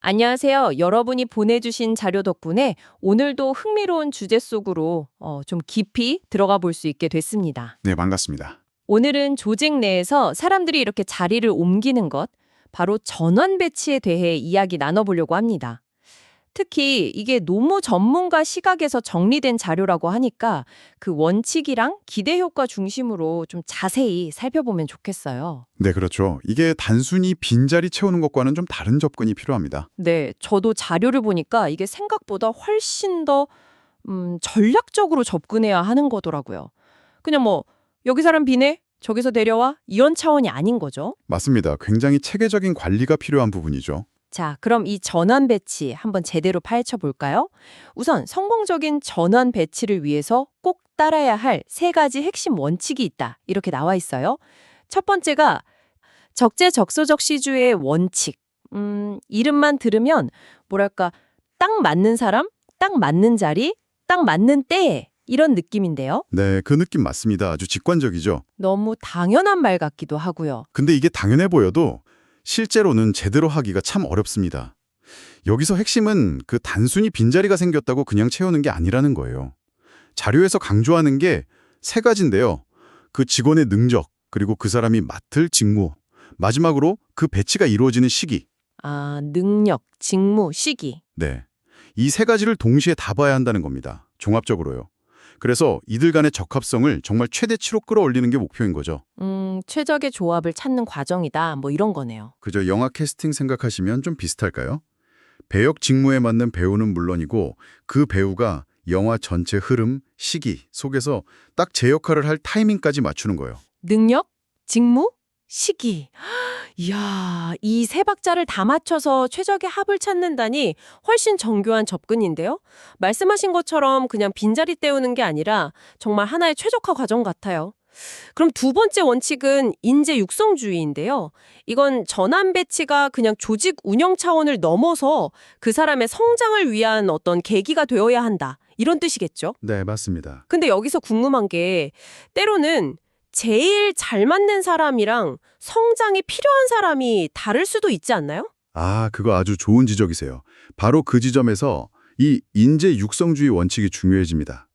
안녕하세요. 여러분이 보내주신 자료 덕분에 오늘도 흥미로운 주제 속으로 좀 깊이 들어가 볼 수 있게 됐습니다. 네, 반갑습니다. 오늘은 조직 내에서 사람들이 이렇게 자리를 옮기는 것, 바로 전환 배치에 대해 이야기 나눠보려고 합니다. 특히 이게 노무 전문가 시각에서 정리된 자료라고 하니까 그 원칙이랑 기대 효과 중심으로 좀 자세히 살펴보면 좋겠어요. 네, 그렇죠. 이게 단순히 빈자리 채우는 것과는 좀 다른 접근이 필요합니다. 네, 저도 자료를 보니까 이게 생각보다 훨씬 더 전략적으로 접근해야 하는 거더라고요. 그냥 뭐 여기 사람 비네? 저기서 내려와? 이런 차원이 아닌 거죠. 맞습니다. 굉장히 체계적인 관리가 필요한 부분이죠. 자, 그럼 이 전환 배치 한번 제대로 파헤쳐 볼까요? 우선 성공적인 전환 배치를 위해서 꼭 따라야 할 세 가지 핵심 원칙이 있다. 이렇게 나와 있어요. 첫 번째가 적재적소적 시주의 원칙. 이름만 들으면 뭐랄까 딱 맞는 사람, 딱 맞는 자리, 딱 맞는 때에 이런 느낌인데요. 네, 그 느낌 맞습니다. 아주 직관적이죠. 너무 당연한 말 같기도 하고요. 근데 이게 당연해 보여도 실제로는 제대로 하기가 참 어렵습니다. 여기서 핵심은 그 단순히 빈자리가 생겼다고 그냥 채우는 게 아니라는 거예요. 자료에서 강조하는 게 세 가지인데요. 그 직원의 능력, 그리고 그 사람이 맡을 직무, 마지막으로 그 배치가 이루어지는 시기. 아, 능력, 직무, 시기. 네. 이 세 가지를 동시에 다 봐야 한다는 겁니다. 종합적으로요. 그래서 이들 간의 적합성을 정말 최대치로 끌어올리는 게 목표인 거죠. 최적의 조합을 찾는 과정이다. 뭐 이런 거네요. 그저 영화 캐스팅 생각하시면 좀 비슷할까요? 배역 직무에 맞는 배우는 물론이고 그 배우가 영화 전체 흐름, 시기 속에서 딱 제 역할을 할 타이밍까지 맞추는 거예요. 능력, 직무, 시기. 이야, 이 세 박자를 다 맞춰서 최적의 합을 찾는다니 훨씬 정교한 접근인데요. 말씀하신 것처럼 그냥 빈자리 때우는 게 아니라 정말 하나의 최적화 과정 같아요. 그럼 두 번째 원칙은 인재 육성주의인데요. 이건 전환 배치가 그냥 조직 운영 차원을 넘어서 그 사람의 성장을 위한 어떤 계기가 되어야 한다. 이런 뜻이겠죠? 네, 맞습니다. 근데 여기서 궁금한 게 때로는 제일 잘 맞는 사람이랑 성장이 필요한 사람이 다를 수도 있지 않나요? 아, 그거 아주 좋은 지적이세요. 바로 그 지점에서 이 인재 육성주의 원칙이 중요해집니다.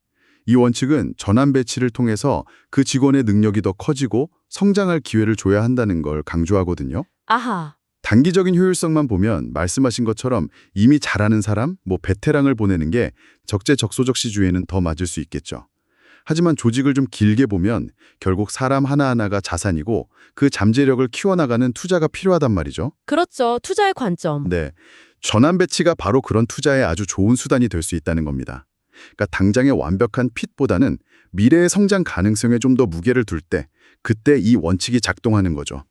이 원칙은 전환 배치를 통해서 그 직원의 능력이 더 커지고 성장할 기회를 줘야 한다는 걸 강조하거든요. 아하, 단기적인 효율성만 보면 말씀하신 것처럼 이미 잘하는 사람, 베테랑을 보내는 게 적재적소적 시주에는 더 맞을 수 있겠죠. 하지만 조직을 좀 길게 보면 결국 사람 하나하나가 자산이고 그 잠재력을 키워나가는 투자가 필요하단 말이죠. 그렇죠. 투자의 관점. 네, 전환 배치가 바로 그런 투자에 아주 좋은 수단이 될 수 있다는 겁니다. 그러니까 당장의 완벽한 핏보다는 미래의 성장 가능성에 좀 더 무게를 둘 때 그때 이 원칙이 작동하는 거죠.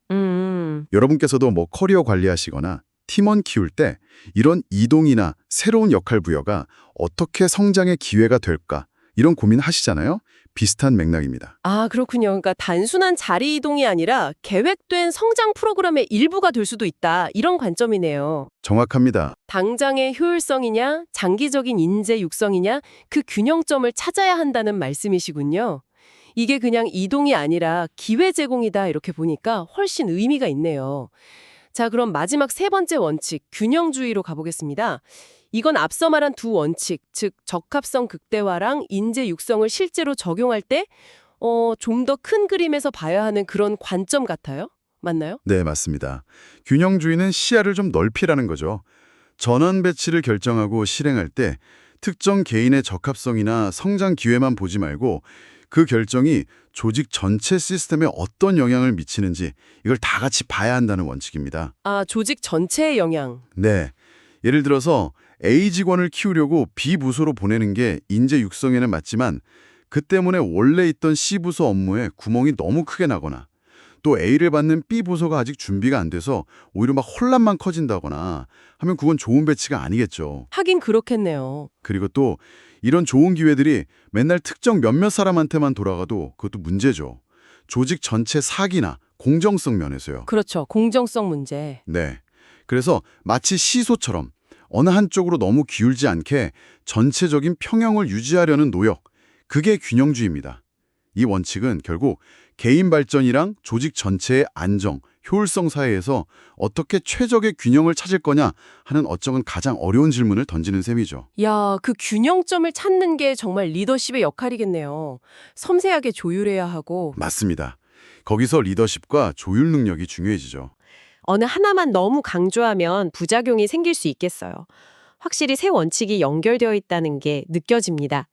여러분께서도 커리어 관리하시거나 팀원 키울 때 이런 이동이나 새로운 역할 부여가 어떻게 성장의 기회가 될까 이런 고민 하시잖아요. 비슷한 맥락입니다. 아, 그렇군요. 그러니까 단순한 자리 이동이 아니라 계획된 성장 프로그램의 일부가 될 수도 있다. 이런 관점이네요. 정확합니다. 당장의 효율성이냐, 장기적인 인재 육성이냐, 그 균형점을 찾아야 한다는 말씀이시군요. 이게 그냥 이동이 아니라 기회 제공이다 이렇게 보니까 훨씬 의미가 있네요. 자, 그럼 마지막 세 번째 원칙, 균형주의로 가보겠습니다. 이건 앞서 말한 두 원칙, 즉 적합성 극대화랑 인재 육성을 실제로 적용할 때 좀 더 큰 그림에서 봐야 하는 그런 관점 같아요. 맞나요? 네, 맞습니다. 균형주의는 시야를 좀 넓히라는 거죠. 전원 배치를 결정하고 실행할 때 특정 개인의 적합성이나 성장 기회만 보지 말고 그 결정이 조직 전체 시스템에 어떤 영향을 미치는지 이걸 다 같이 봐야 한다는 원칙입니다. 아, 조직 전체의 영향. 네. 예를 들어서 A 직원을 키우려고 B 부서로 보내는 게 인재 육성에는 맞지만 그 때문에 원래 있던 C 부서 업무에 구멍이 너무 크게 나거나 또 A를 받는 B 부서가 아직 준비가 안 돼서 오히려 막 혼란만 커진다거나 하면 그건 좋은 배치가 아니겠죠. 하긴 그렇겠네요. 그리고 또 이런 좋은 기회들이 맨날 특정 몇몇 사람한테만 돌아가도 그것도 문제죠. 조직 전체 사기나 공정성 면에서요. 그렇죠. 공정성 문제. 네. 그래서 마치 시소처럼 어느 한쪽으로 너무 기울지 않게 전체적인 평형을 유지하려는 노력, 그게 균형주의입니다. 이 원칙은 결국 개인 발전이랑 조직 전체의 안정, 효율성 사이에서 어떻게 최적의 균형을 찾을 거냐 하는 어쩌면 가장 어려운 질문을 던지는 셈이죠. 야, 그 균형점을 찾는 게 정말 리더십의 역할이겠네요. 섬세하게 조율해야 하고 맞습니다. 거기서 리더십과 조율 능력이 중요해지죠. 어느 하나만 너무 강조하면 부작용이 생길 수 있겠어요. 확실히 세 원칙이 연결되어 있다는 게 느껴집니다.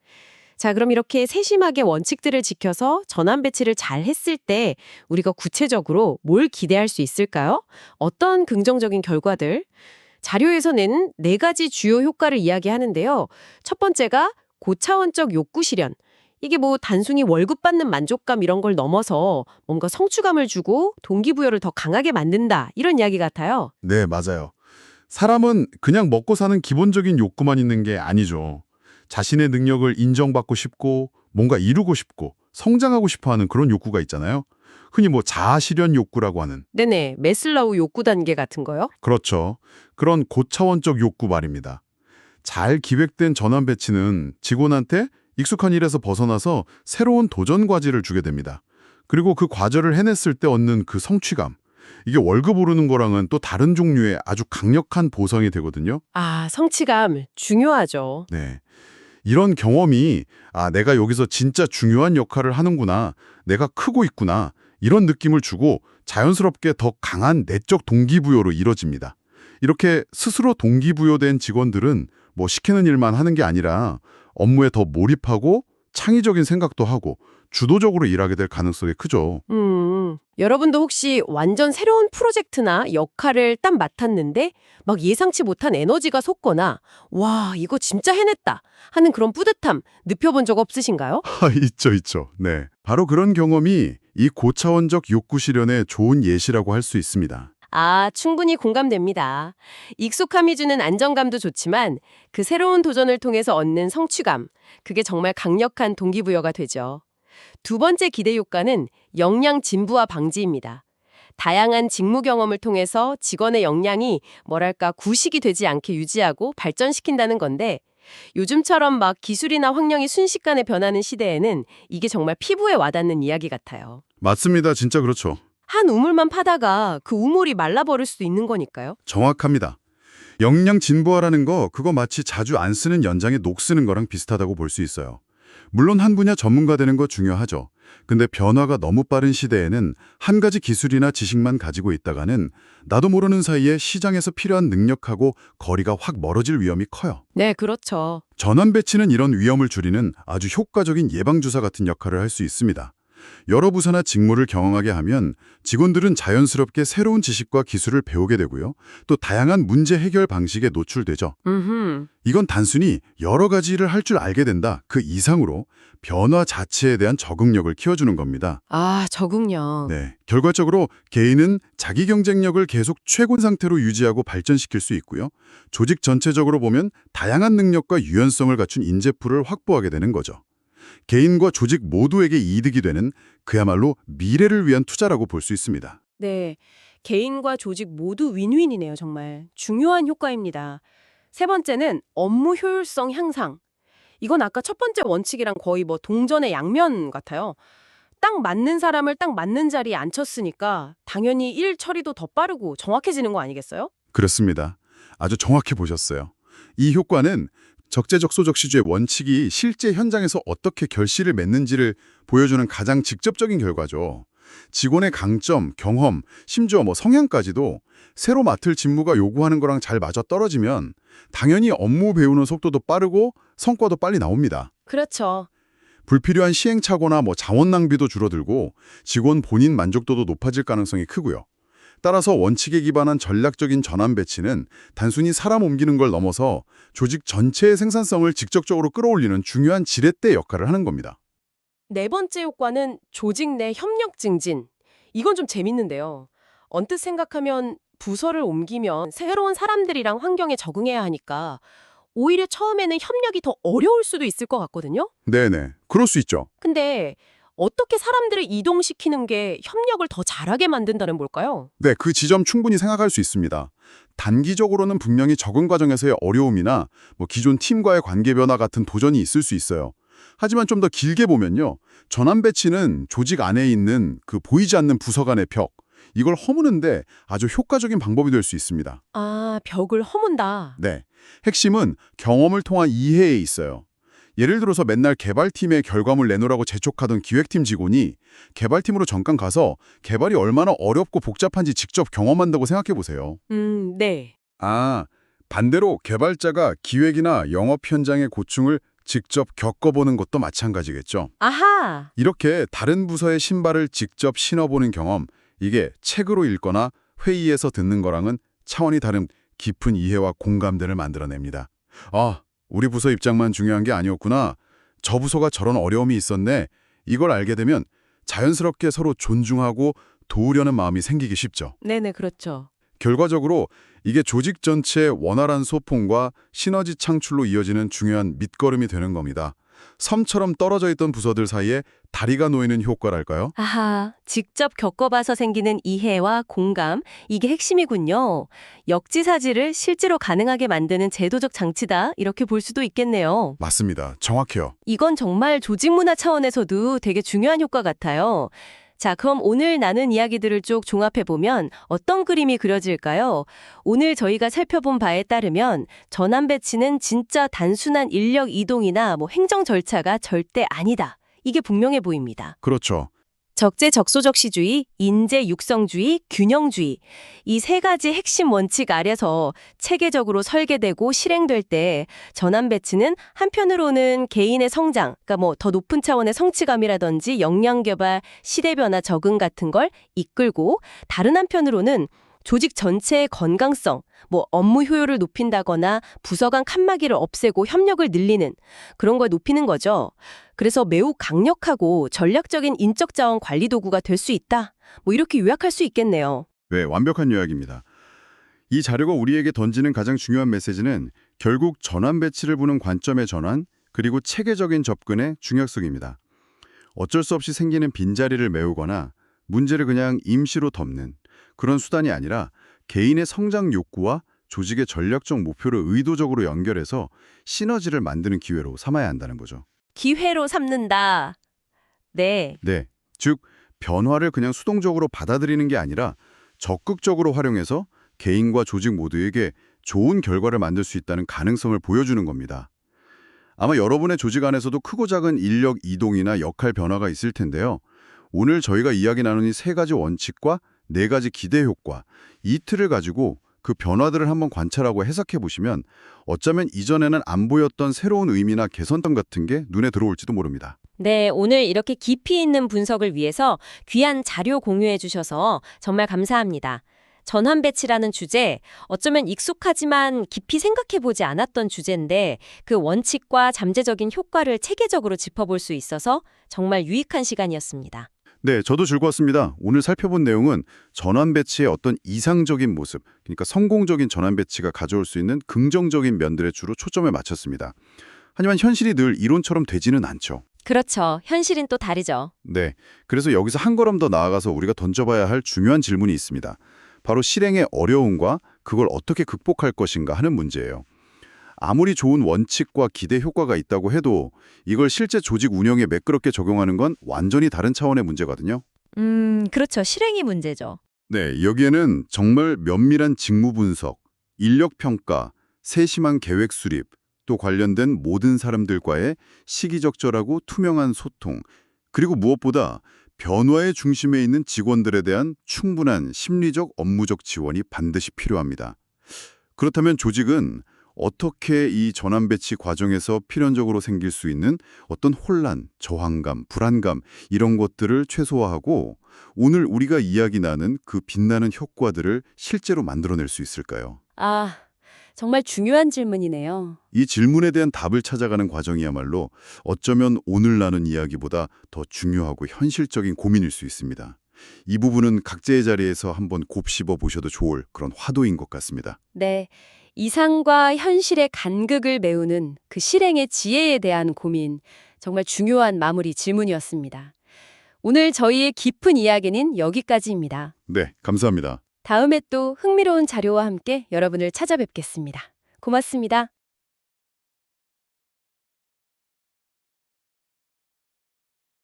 자, 그럼 이렇게 세심하게 원칙들을 지켜서 전환 배치를 잘 했을 때 우리가 구체적으로 뭘 기대할 수 있을까요? 어떤 긍정적인 결과들? 자료에서 낸 4가지 주요 효과를 이야기하는데요. 첫 번째가 고차원적 욕구 실현. 이게 뭐 단순히 월급 받는 만족감 이런 걸 넘어서 뭔가 성취감을 주고 동기부여를 더 강하게 만든다. 이런 이야기 같아요. 네, 맞아요. 사람은 그냥 먹고 사는 기본적인 욕구만 있는 게 아니죠. 자신의 능력을 인정받고 싶고 뭔가 이루고 싶고 성장하고 싶어 하는 그런 욕구가 있잖아요. 흔히 뭐 자아실현 욕구라고 하는. 네네. 메슬라우 욕구 단계 같은 거요? 그렇죠. 그런 고차원적 욕구 말입니다. 잘 기획된 전환 배치는 직원한테 익숙한 일에서 벗어나서 새로운 도전 과제를 주게 됩니다. 그리고 그 과제를 해냈을 때 얻는 그 성취감. 이게 월급 오르는 거랑은 또 다른 종류의 아주 강력한 보상이 되거든요. 아, 성취감 중요하죠. 네. 이런 경험이 내가 여기서 진짜 중요한 역할을 하는구나. 내가 크고 있구나. 이런 느낌을 주고 자연스럽게 더 강한 내적 동기부여로 이뤄집니다. 이렇게 스스로 동기부여된 직원들은 뭐 시키는 일만 하는 게 아니라 업무에 더 몰입하고 창의적인 생각도 하고 주도적으로 일하게 될 가능성이 크죠. 여러분도 혹시 완전 새로운 프로젝트나 역할을 딱 맡았는데 막 예상치 못한 에너지가 솟거나 와, 이거 진짜 해냈다 하는 그런 뿌듯함 느껴본 적 없으신가요? 있죠. 네. 바로 그런 경험이 이 고차원적 욕구 실현의 좋은 예시라고 할 수 있습니다. 아, 충분히 공감됩니다. 익숙함이 주는 안정감도 좋지만 그 새로운 도전을 통해서 얻는 성취감, 그게 정말 강력한 동기부여가 되죠. 두 번째 기대 효과는 역량 진부화 방지입니다. 다양한 직무 경험을 통해서 직원의 역량이 뭐랄까 구식이 되지 않게 유지하고 발전시킨다는 건데 요즘처럼 막 기술이나 환경이 순식간에 변하는 시대에는 이게 정말 피부에 와닿는 이야기 같아요. 맞습니다. 진짜 그렇죠. 한 우물만 파다가 그 우물이 말라버릴 수도 있는 거니까요. 정확합니다. 역량 진보화라는 거 그거 마치 자주 안 쓰는 연장에 녹 쓰는 거랑 비슷하다고 볼 수 있어요. 물론 한 분야 전문가 되는 거 중요하죠. 근데 변화가 너무 빠른 시대에는 한 가지 기술이나 지식만 가지고 있다가는 나도 모르는 사이에 시장에서 필요한 능력하고 거리가 확 멀어질 위험이 커요. 네, 그렇죠. 전환 배치는 이런 위험을 줄이는 아주 효과적인 예방주사 같은 역할을 할 수 있습니다. 여러 부서나 직무를 경험하게 하면 직원들은 자연스럽게 새로운 지식과 기술을 배우게 되고요. 또 다양한 문제 해결 방식에 노출되죠. 이건 단순히 여러 가지 일을 할 줄 알게 된다. 그 이상으로 변화 자체에 대한 적응력을 키워주는 겁니다. 아, 적응력. 네, 결과적으로 개인은 자기 경쟁력을 계속 최고 상태로 유지하고 발전시킬 수 있고요. 조직 전체적으로 보면 다양한 능력과 유연성을 갖춘 인재풀을 확보하게 되는 거죠. 개인과 조직 모두에게 이득이 되는 그야말로 미래를 위한 투자라고 볼 수 있습니다. 네, 개인과 조직 모두 윈윈이네요, 정말. 중요한 효과입니다. 세 번째는 업무 효율성 향상. 이건 아까 첫 번째 원칙이랑 거의 뭐 동전의 양면 같아요. 딱 맞는 사람을 딱 맞는 자리에 앉혔으니까 당연히 일 처리도 더 빠르고 정확해지는 거 아니겠어요? 그렇습니다. 아주 정확히 보셨어요. 이 효과는 적재적소적시주의 원칙이 실제 현장에서 어떻게 결실을 맺는지를 보여주는 가장 직접적인 결과죠. 직원의 강점, 경험, 심지어 성향까지도 새로 맡을 직무가 요구하는 거랑 잘 맞아떨어지면 당연히 업무 배우는 속도도 빠르고 성과도 빨리 나옵니다. 그렇죠. 불필요한 시행착오나 자원 낭비도 줄어들고 직원 본인 만족도도 높아질 가능성이 크고요. 따라서 원칙에 기반한 전략적인 전환 배치는 단순히 사람 옮기는 걸 넘어서 조직 전체의 생산성을 직접적으로 끌어올리는 중요한 지렛대 역할을 하는 겁니다. 네 번째 효과는 조직 내 협력 증진. 이건 좀 재밌는데요. 언뜻 생각하면 부서를 옮기면 새로운 사람들이랑 환경에 적응해야 하니까 오히려 처음에는 협력이 더 어려울 수도 있을 것 같거든요. 네네, 그럴 수 있죠. 근데 어떻게 사람들을 이동시키는 게 협력을 더 잘하게 만든다는 뭘까요? 네, 그 지점 충분히 생각할 수 있습니다. 단기적으로는 분명히 적응 과정에서의 어려움이나 기존 팀과의 관계 변화 같은 도전이 있을 수 있어요. 하지만 좀 더 길게 보면요. 전환 배치는 조직 안에 있는 그 보이지 않는 부서 간의 벽, 이걸 허무는데 아주 효과적인 방법이 될 수 있습니다. 아, 벽을 허문다. 네. 핵심은 경험을 통한 이해에 있어요. 예를 들어서 맨날 개발팀에 결과물 내놓으라고 재촉하던 기획팀 직원이 개발팀으로 잠깐 가서 개발이 얼마나 어렵고 복잡한지 직접 경험한다고 생각해 보세요. 네. 아, 반대로 개발자가 기획이나 영업 현장의 고충을 직접 겪어보는 것도 마찬가지겠죠. 아하! 이렇게 다른 부서의 신발을 직접 신어보는 경험, 이게 책으로 읽거나 회의에서 듣는 거랑은 차원이 다른 깊은 이해와 공감대를 만들어냅니다. 아, 우리 부서 입장만 중요한 게 아니었구나. 저 부서가 저런 어려움이 있었네. 이걸 알게 되면 자연스럽게 서로 존중하고 도우려는 마음이 생기기 쉽죠. 네네, 그렇죠. 결과적으로 이게 조직 전체의 원활한 소통과 시너지 창출로 이어지는 중요한 밑거름이 되는 겁니다. 섬처럼 떨어져 있던 부서들 사이에 다리가 놓이는 효과랄까요? 아하, 직접 겪어봐서 생기는 이해와 공감, 이게 핵심이군요. 역지사지를 실제로 가능하게 만드는 제도적 장치다, 이렇게 볼 수도 있겠네요. 맞습니다. 정확해요. 이건 정말 조직 문화 차원에서도 되게 중요한 효과 같아요. 자, 그럼 오늘 나눈 이야기들을 쭉 종합해보면 어떤 그림이 그려질까요? 오늘 저희가 살펴본 바에 따르면 전환 배치는 진짜 단순한 인력 이동이나 행정 절차가 절대 아니다. 이게 분명해 보입니다. 그렇죠. 적재적소적시주의, 인재 육성주의, 균형주의. 이 세 가지 핵심 원칙 아래서 체계적으로 설계되고 실행될 때 전환 배치는 한편으로는 개인의 성장, 그러니까 더 높은 차원의 성취감이라든지 역량 개발, 시대 변화 적응 같은 걸 이끌고 다른 한편으로는 조직 전체의 건강성, 업무 효율을 높인다거나 부서 간 칸막이를 없애고 협력을 늘리는 그런 걸 높이는 거죠. 그래서 매우 강력하고 전략적인 인적 자원 관리 도구가 될 수 있다. 이렇게 요약할 수 있겠네요. 네, 완벽한 요약입니다. 이 자료가 우리에게 던지는 가장 중요한 메시지는 결국 전환 배치를 보는 관점의 전환, 그리고 체계적인 접근의 중요성입니다. 어쩔 수 없이 생기는 빈자리를 메우거나 문제를 그냥 임시로 덮는 그런 수단이 아니라 개인의 성장 욕구와 조직의 전략적 목표를 의도적으로 연결해서 시너지를 만드는 기회로 삼아야 한다는 거죠. 기회로 삼는다. 네. 네, 즉 변화를 그냥 수동적으로 받아들이는 게 아니라 적극적으로 활용해서 개인과 조직 모두에게 좋은 결과를 만들 수 있다는 가능성을 보여주는 겁니다. 아마 여러분의 조직 안에서도 크고 작은 인력 이동이나 역할 변화가 있을 텐데요. 오늘 저희가 이야기 나눈 이 세 가지 원칙과 네 가지 기대 효과, 이 틀을 가지고 그 변화들을 한번 관찰하고 해석해 보시면 어쩌면 이전에는 안 보였던 새로운 의미나 개선점 같은 게 눈에 들어올지도 모릅니다. 네, 오늘 이렇게 깊이 있는 분석을 위해서 귀한 자료 공유해 주셔서 정말 감사합니다. 전환 배치라는 주제, 어쩌면 익숙하지만 깊이 생각해보지 않았던 주제인데 그 원칙과 잠재적인 효과를 체계적으로 짚어볼 수 있어서 정말 유익한 시간이었습니다. 네, 저도 즐거웠습니다. 오늘 살펴본 내용은 전환 배치의 어떤 이상적인 모습, 그러니까 성공적인 전환 배치가 가져올 수 있는 긍정적인 면들에 주로 초점을 맞췄습니다. 하지만 현실이 늘 이론처럼 되지는 않죠. 그렇죠. 현실은 또 다르죠. 네, 그래서 여기서 한 걸음 더 나아가서 우리가 던져봐야 할 중요한 질문이 있습니다. 바로 실행의 어려움과 그걸 어떻게 극복할 것인가 하는 문제예요. 아무리 좋은 원칙과 기대 효과가 있다고 해도 이걸 실제 조직 운영에 매끄럽게 적용하는 건 완전히 다른 차원의 문제거든요. 그렇죠. 실행이 문제죠. 네, 여기에는 정말 면밀한 직무 분석, 인력 평가, 세심한 계획 수립, 또 관련된 모든 사람들과의 시기적절하고 투명한 소통, 그리고 무엇보다 변화의 중심에 있는 직원들에 대한 충분한 심리적, 업무적 지원이 반드시 필요합니다. 그렇다면 조직은 어떻게 이 전환 배치 과정에서 필연적으로 생길 수 있는 어떤 혼란, 저항감, 불안감 이런 것들을 최소화하고 오늘 우리가 이야기 나눈 그 빛나는 효과들을 실제로 만들어낼 수 있을까요? 아, 정말 중요한 질문이네요. 이 질문에 대한 답을 찾아가는 과정이야말로 어쩌면 오늘 나눈 이야기보다 더 중요하고 현실적인 고민일 수 있습니다. 이 부분은 각자의 자리에서 한번 곱씹어 보셔도 좋을 그런 화두인 것 같습니다. 네. 이상과 현실의 간극을 메우는 그 실행의 지혜에 대한 고민, 정말 중요한 마무리 질문이었습니다. 오늘 저희의 깊은 이야기는 여기까지입니다. 네, 감사합니다. 다음에 또 흥미로운 자료와 함께 여러분을 찾아뵙겠습니다. 고맙습니다.